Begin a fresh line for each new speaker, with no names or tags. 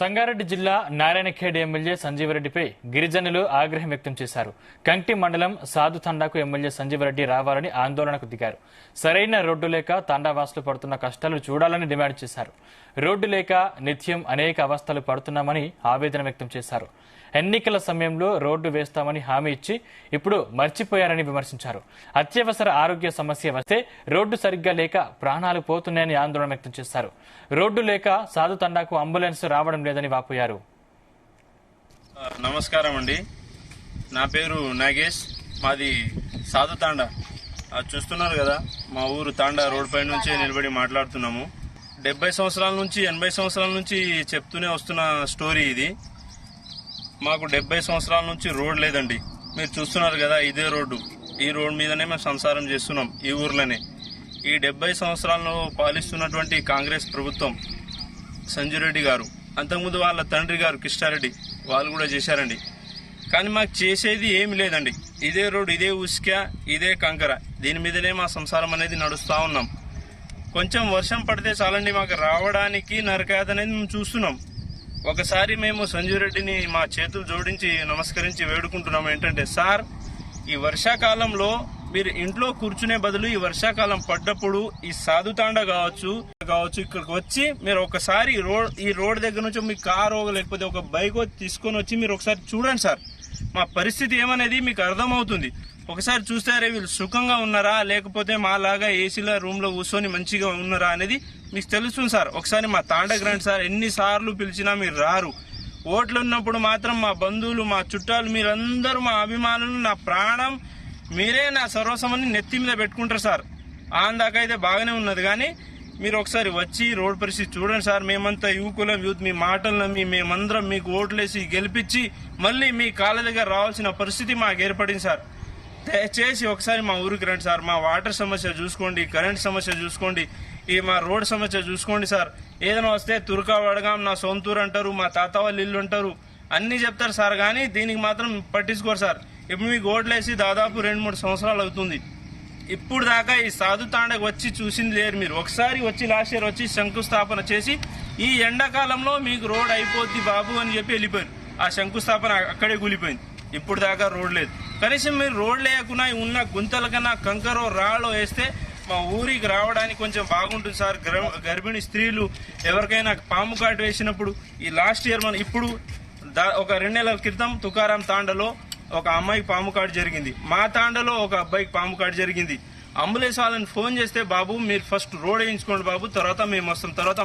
సంగారెడ్డి జిల్లా నారాయణఖేడ్ ఎమ్మెల్యే సంజీవరెడ్డిపై గిరిజనులు ఆగ్రహం వ్యక్తం చేశారు. కంటి మండలం సాధుతండాకు ఎమ్మెల్యే సంజీవరెడ్డి రావాలని ఆందోళనకు దిగారు. సరైన రోడ్డు లేక తండావాసులు పడుతున్న కష్టాలు చూడాలని డిమాండ్ చేశారు. రోడ్డు లేక నిత్యం అనేక అవస్థలు పడుతున్నామని ఆవేదన వ్యక్తం చేశారు. ఎన్నికల సమయంలో రోడ్డు వేస్తామని హామీ ఇచ్చి ఇప్పుడు మర్చిపోయారని విమర్శించారు. అత్యవసర ఆరోగ్య సమస్య వస్తే రోడ్డు సరిగ్గా లేక ప్రాణాలు పోతున్నాయని ఆందోళన వ్యక్తం చేశారు. రోడ్డు లేక సాధుతండాకు అంబులెన్స్ రావడం లేదని వాపోయారు.
నమస్కారం అండి, నా పేరు నాగేష్, మాది సాధుతాండా. చూస్తున్నారు కదా, మా ఊరు తాండా రోడ్ పై నుంచి నిలబడి మాట్లాడుతున్నాము. 70 సంవత్సరాల నుంచి 80 సంవత్సరాల నుంచి చెప్తూనే వస్తున్న స్టోరీ ఇది. మాకు 70 సంవత్సరాల నుంచి రోడ్ లేదండి. మీరు చూస్తున్నారు కదా, ఇదే రోడ్డు. ఈ రోడ్ మీదనే మేము సంసారం చేస్తున్నాం, ఈ ఊర్లోనే. ఈ 70 సంవత్సరాలను పాలిస్తున్నటువంటి కాంగ్రెస్ ప్రభుత్వం, సంజీవరెడ్డి గారు, అంతకుముందు వాళ్ళ తండ్రి గారు కృష్ణారెడ్డి, వాళ్ళు కూడా చేశారండి. కానీ మాకు చేసేది ఏమి లేదండి. ఇదే రోడ్డు, ఇదే ఉసుక, ఇదే కంకర, దీని మీదనే మా సంసారం అనేది నడుస్తూ ఉన్నాం. కొంచెం వర్షం పడితే చాలండి, మాకు రావడానికి నరకయాత అనేది మేము చూస్తున్నాం. ఒకసారి మేము సంజీవరెడ్డిని మా చేతులు జోడించి నమస్కరించి వేడుకుంటున్నాము ఏంటంటే, సార్, ఈ వర్షాకాలంలో మీరు ఇంట్లో కూర్చునే బదులు ఈ వర్షాకాలం పడ్డప్పుడు ఈ సాధుతాండా కావచ్చు ఇక్కడికి వచ్చి మీరు ఒకసారి ఈ రోడ్ దగ్గర నుంచి మీ కారు లేకపోతే ఒక బైక్ తీసుకొని వచ్చి మీరు ఒకసారి చూడండి సార్. మా పరిస్థితి ఏమనేది మీకు అర్థమవుతుంది. ఒకసారి చూస్తే వీళ్ళు సుఖంగా ఉన్నారా లేకపోతే మాలాగా ఏసీల రూమ్ లో కూర్చొని మంచిగా ఉన్నారా అనేది మీకు తెలుస్తుంది సార్. ఒకసారి మా తాండకు రండి సార్. ఎన్నిసార్లు పిలిచినా మీరు రారు. ఓట్లు ఉన్నప్పుడు మాత్రం మా బంధువులు, మా చుట్టాలు, మీరందరూ మా అభిమానులు, నా ప్రాణం మీరే, నా సర్వస్వమని నెత్తి మీద పెట్టుకుంటారు సార్. ఆందాకైతే బాగానే ఉన్నది, కానీ మీరు ఒకసారి వచ్చి రోడ్ పరిస్థితి చూడండి సార్. మేమంతా యువకులం, యూత్, మీ మాటలు నమ్మి మేమందరం మీకు ఓట్లేసి గెలిపించి మళ్ళీ మీ కాళ్ళ దగ్గర రావాల్సిన పరిస్థితి మాకు ఏర్పడింది సార్. దయచేసి ఒకసారి మా ఊరికి రండి సార్. మా వాటర్ సమస్య చూసుకోండి, కరెంట్ సమస్య చూసుకోండి, ఈ మా రోడ్ సమస్య చూసుకోండి సార్. ఏదైనా వస్తే తుర్కా వడగాం, నా సొంతూరు అంటారు, మా తాత వాళ్ళ ఇల్లు అంటారు, అన్ని చెప్తారు సార్. కానీ దీనికి మాత్రం పట్టించుకోరు సార్. ఇప్పుడు మీకు ఓట్లేసి దాదాపు 2-3 సంవత్సరాలు అవుతుంది. ఇప్పుడు దాకా ఈ సాధుతాండకు వచ్చి చూసింది లేరు మీరు. ఒకసారి వచ్చి లాస్ట్ ఇయర్ వచ్చి శంకుస్థాపన చేసి ఈ ఎండాకాలంలో మీకు రోడ్ అయిపోద్ది బాబు అని చెప్పి వెళ్ళిపోయారు. ఆ శంకుస్థాపన అక్కడే కూలిపోయింది. ఇప్పుడు దాకా రోడ్ లేదు. కనీసం మీరు రోడ్ లేకుండా ఉన్న గుంతల కన్నా కంకరో రాళ్ళో వేస్తే మా ఊరికి రావడానికి కొంచెం బాగుంటుంది సార్. గర్భిణీ స్త్రీలు ఎవరికైనా పాము కాటు వేసినప్పుడు, ఈ లాస్ట్ ఇయర్ మనం ఇప్పుడు ఒక 2 నెలల క్రితం తుకారాం తాండలో ఒక అమ్మాయికి పాము కాటు జరిగింది. మా తాండలో ఒక అబ్బాయికి పాము కాటు జరిగింది. అంబులెన్స్ వాళ్ళని ఫోన్ చేస్తే, బాబు మీరు ఫస్ట్ రోడ్ వేయించుకోండి బాబు, తర్వాత మేము వస్తాం, తర్వాత